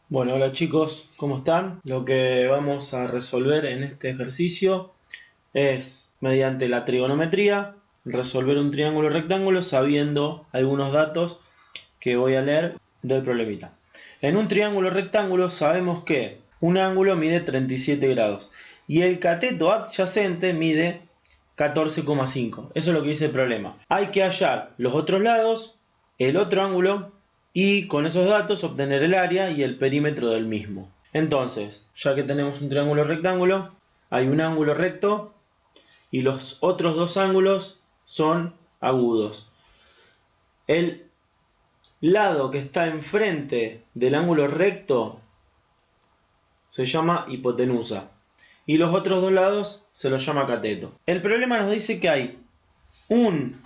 Bueno, hola chicos, ¿cómo están? Lo que vamos a resolver en este ejercicio es, mediante la trigonometría, resolver un triángulo rectángulo sabiendo algunos datos que voy a leer del problemita. En un triángulo rectángulo sabemos que un ángulo mide 37 grados y el cateto adyacente mide 14,5. Eso es lo que dice el problema. Hay que hallar los otros lados, el otro ángulo y con esos datos obtener el área y el perímetro del mismo. Entonces, ya que tenemos un triángulo rectángulo, hay un ángulo recto y los otros dos ángulos son agudos. El lado que está enfrente del ángulo recto se llama hipotenusa y los otros dos lados se los llama cateto. El problema nos dice que hay un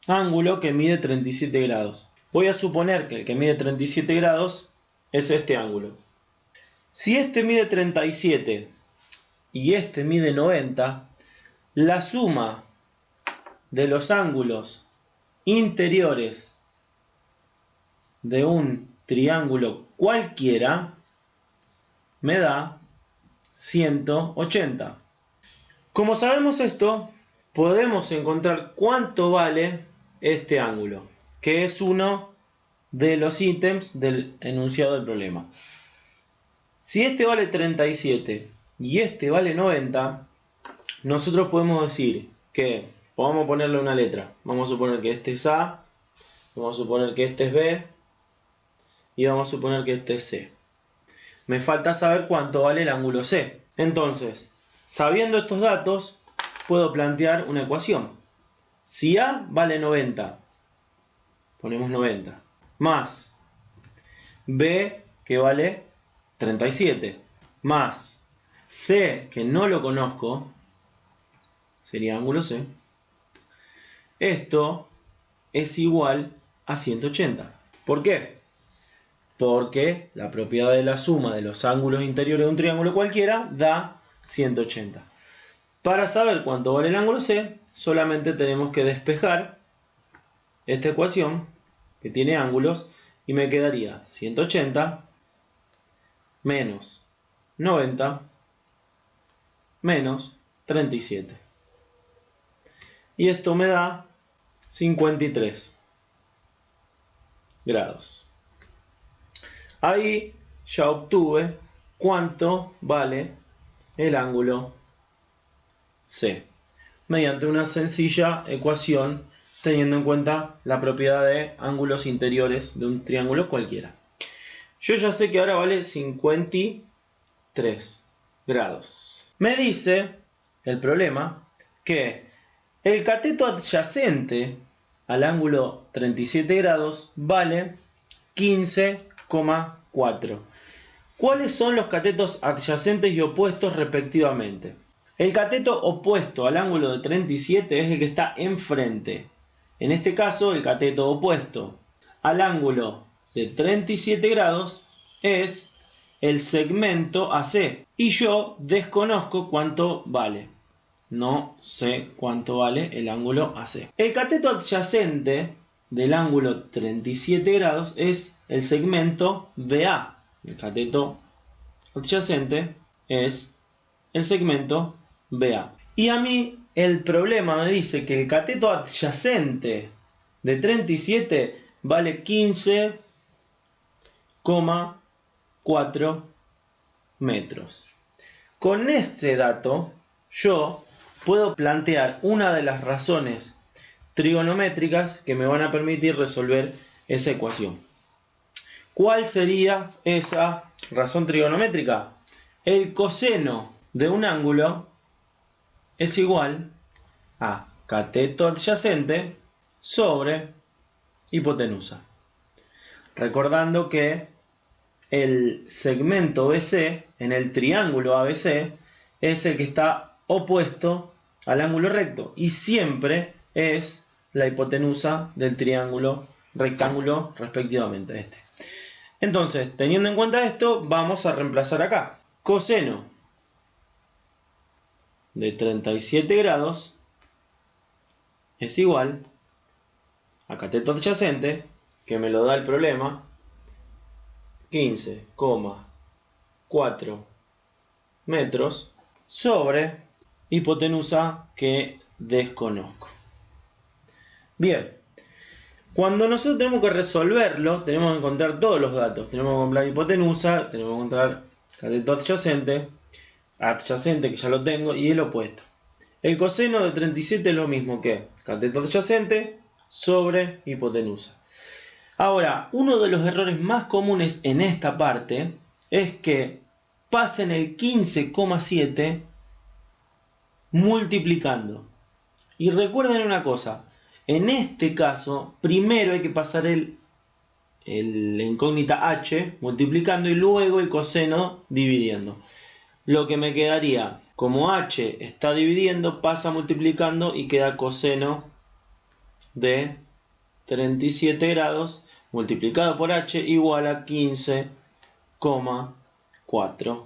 ángulo que mide 37 grados. Voy a suponer que el que mide 37 grados es este ángulo. Si este mide 37 y este mide 90, la suma de los ángulos interiores de un triángulo cualquiera me da 180. Como sabemos esto, podemos encontrar cuánto vale este ángulo, que es uno de los ítems del enunciado del problema. Si este vale 37 y este vale 90, nosotros podemos decir que, vamos a ponerle una letra, vamos a suponer que este es A, vamos a suponer que este es B y vamos a suponer que este es C. Me falta saber cuánto vale el ángulo C. Entonces, sabiendo estos datos, puedo plantear una ecuación. Si A vale 90, ponemos 90, más B que vale 37, más C que no lo conozco, sería ángulo C, esto es igual a 180. ¿Por qué? Porque la propiedad de la suma de los ángulos interiores de un triángulo cualquiera da 180. Para saber cuánto vale el ángulo C, solamente tenemos que despejar esta ecuación que tiene ángulos y me quedaría 180 menos 90 menos 37. Y esto me da 53 grados. Ahí ya obtuve cuánto vale el ángulo C, mediante una sencilla ecuación teniendo en cuenta la propiedad de ángulos interiores de un triángulo cualquiera. Yo ya sé que ahora vale 53 grados. Me dice el problema que el cateto adyacente al ángulo 37 grados vale 15,4. ¿Cuáles son los catetos adyacentes y opuestos respectivamente? El cateto opuesto al ángulo de 37 es el que está enfrente. En este caso, el cateto opuesto al ángulo de 37 grados es el segmento AC. Y yo desconozco cuánto vale. No sé cuánto vale el ángulo AC. El cateto adyacente del ángulo 37 grados es el segmento BA. El cateto adyacente es el segmento BA. Y a mí el problema me dice que el cateto adyacente de 37 vale 15,4 metros. Con este dato yo puedo plantear una de las razones trigonométricas que me van a permitir resolver esa ecuación. ¿Cuál sería esa razón trigonométrica? El coseno de un ángulo es igual a cateto adyacente sobre hipotenusa. Recordando que el segmento BC en el triángulo ABC es el que está opuesto al ángulo recto y siempre es la hipotenusa del triángulo rectángulo respectivamente este. Entonces, teniendo en cuenta esto, vamos a reemplazar acá. Coseno de 37 grados es igual a cateto adyacente, que me lo da el problema, 15,4 metros sobre hipotenusa que desconozco. Bien, cuando nosotros tenemos que resolverlo, tenemos que encontrar todos los datos. Tenemos que encontrar hipotenusa, tenemos que encontrar cateto adyacente, que ya lo tengo, y el opuesto. El coseno de 37 es lo mismo que cateto adyacente sobre hipotenusa. Ahora, uno de los errores más comunes en esta parte es que pasen el 15,7 multiplicando. Y recuerden una cosa, en este caso, primero hay que pasar la incógnita h multiplicando y luego el coseno dividiendo. Lo que me quedaría, como h está dividiendo, pasa multiplicando y queda coseno de 37 grados multiplicado por h igual a 15,4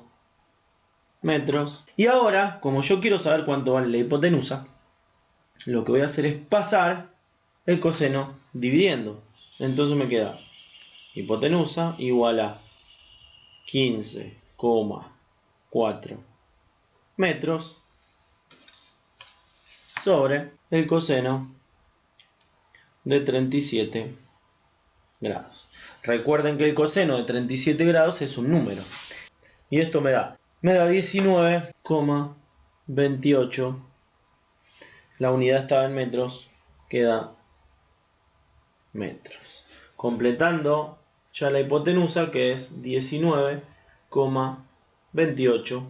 metros. Y ahora, como yo quiero saber cuánto vale la hipotenusa, lo que voy a hacer es pasar el coseno dividiendo. Entonces me queda hipotenusa igual a 15,4 metros sobre el coseno de 37 grados. Recuerden que el coseno de 37 grados es un número. Y esto me da 19,28. La unidad estaba en metros, queda metros. Completando ya la hipotenusa, que es 19,28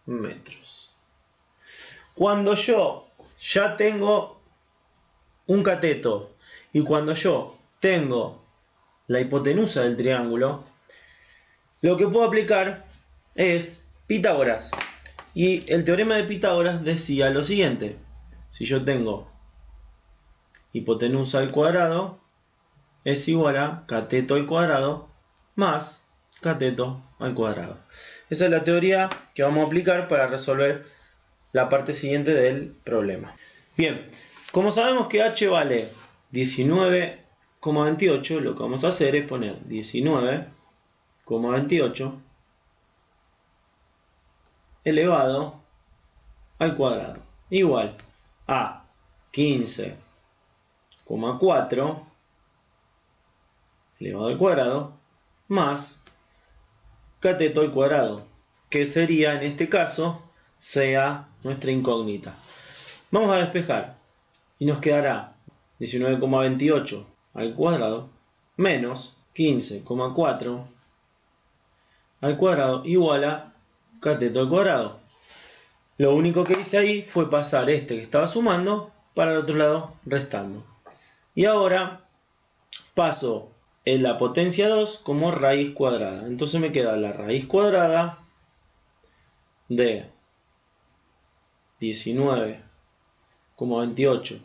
metros. Cuando yo ya tengo un cateto y cuando yo tengo la hipotenusa del triángulo, lo que puedo aplicar es Pitágoras. Y el teorema de Pitágoras decía lo siguiente: si yo tengo hipotenusa al cuadrado es igual a cateto al cuadrado más cateto al cuadrado. Esa es la teoría que vamos a aplicar para resolver la parte siguiente del problema. Bien, como sabemos que h vale 19,28, lo que vamos a hacer es poner 19,28 elevado al cuadrado igual a 15,4 elevado al cuadrado más cateto al cuadrado, que sería en este caso sea nuestra incógnita. Vamos a despejar y nos quedará 19,28 al cuadrado menos 15,4 al cuadrado igual a cateto al cuadrado. Lo único que hice ahí fue pasar este que estaba sumando para el otro lado restando. Y ahora paso en la potencia 2 como raíz cuadrada. Entonces me queda la raíz cuadrada de 19,28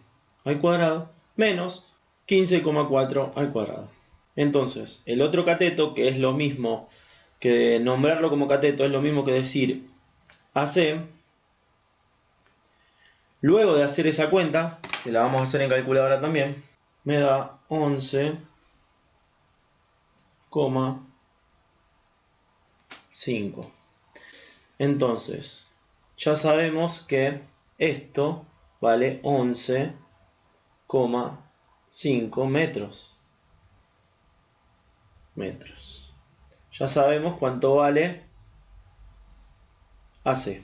al cuadrado menos 15,4 al cuadrado. Entonces, el otro cateto, que es lo mismo que nombrarlo como cateto, es lo mismo que decir AC. Luego de hacer esa cuenta, que la vamos a hacer en calculadora también, me da 11,5. Entonces, ya sabemos que esto vale 11,5 metros. Ya sabemos cuánto vale AC.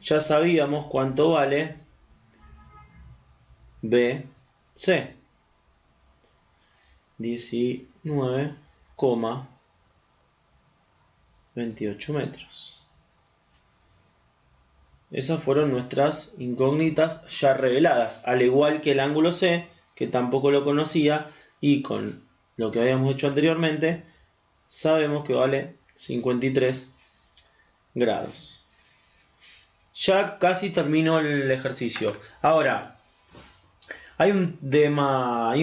Ya sabíamos cuánto vale BC. 19,28 metros. Esas fueron nuestras incógnitas ya reveladas, al igual que el ángulo C, que tampoco lo conocía, y con lo que habíamos hecho anteriormente, sabemos que vale 53 grados. Ya casi termino el ejercicio. Ahora, hay un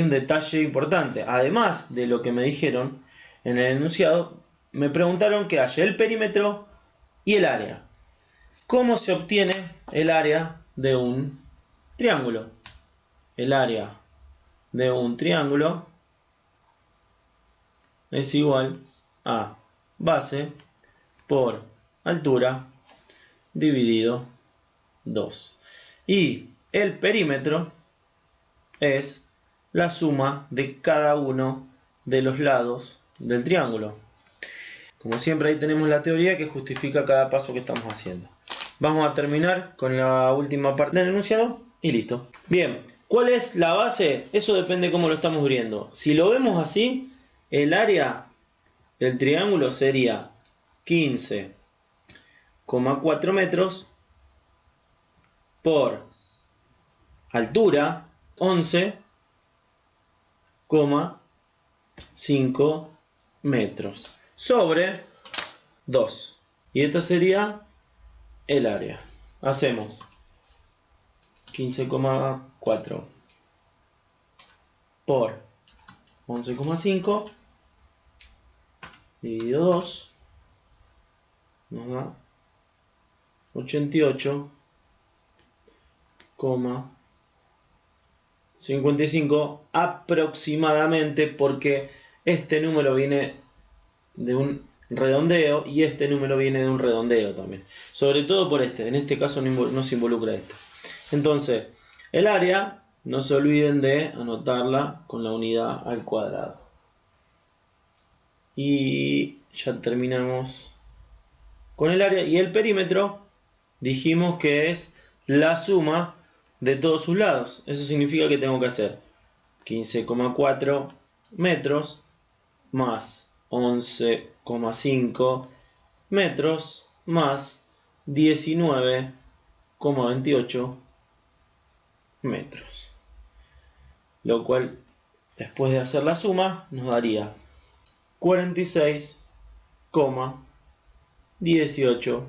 detalle importante. Además de lo que me dijeron en el enunciado, me preguntaron que haya el perímetro y el área. ¿Cómo se obtiene el área de un triángulo? El área de un triángulo es igual a base por altura dividido 2. Y el perímetro es la suma de cada uno de los lados del triángulo. Como siempre, ahí tenemos la teoría que justifica cada paso que estamos haciendo. Vamos a terminar con la última parte del enunciado y listo. Bien, ¿cuál es la base? Eso depende de cómo lo estamos viendo. Si lo vemos así, el área del triángulo sería 15,4 metros por altura 11,5 metros sobre 2. Y esta sería el área. Hacemos 15,4 por 11,5 dividido 2 nos da 88,55 aproximadamente, porque este número viene de un redondeo y este número viene de un redondeo también, sobre todo por en este caso no se involucra esto. Entonces el área, no se olviden de anotarla con la unidad al cuadrado. Y ya terminamos con el área. Y el perímetro dijimos que es la suma de todos sus lados. Eso significa que tengo que hacer 15,4 metros más 11,5 metros más 19,28 metros. Lo cual, después de hacer la suma, nos daría 46,18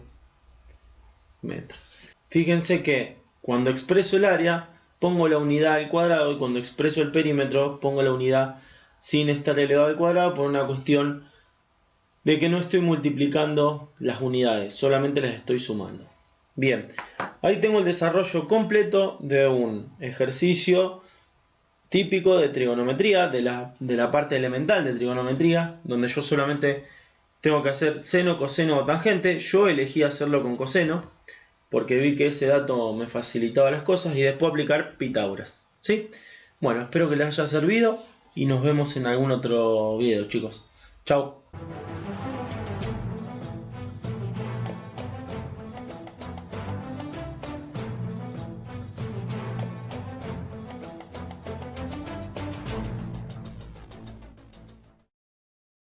metros. Fíjense que cuando expreso el área pongo la unidad al cuadrado, y cuando expreso el perímetro pongo la unidad sin estar elevado al cuadrado, por una cuestión de que no estoy multiplicando las unidades, solamente las estoy sumando. Bien, ahí tengo el desarrollo completo de un ejercicio típico de trigonometría, de la parte elemental de trigonometría, donde yo solamente tengo que hacer seno, coseno o tangente. Yo elegí hacerlo con coseno, porque vi que ese dato me facilitaba las cosas, y después aplicar Pitágoras, ¿sí? Bueno, espero que les haya servido y nos vemos en algún otro video, chicos. Chao.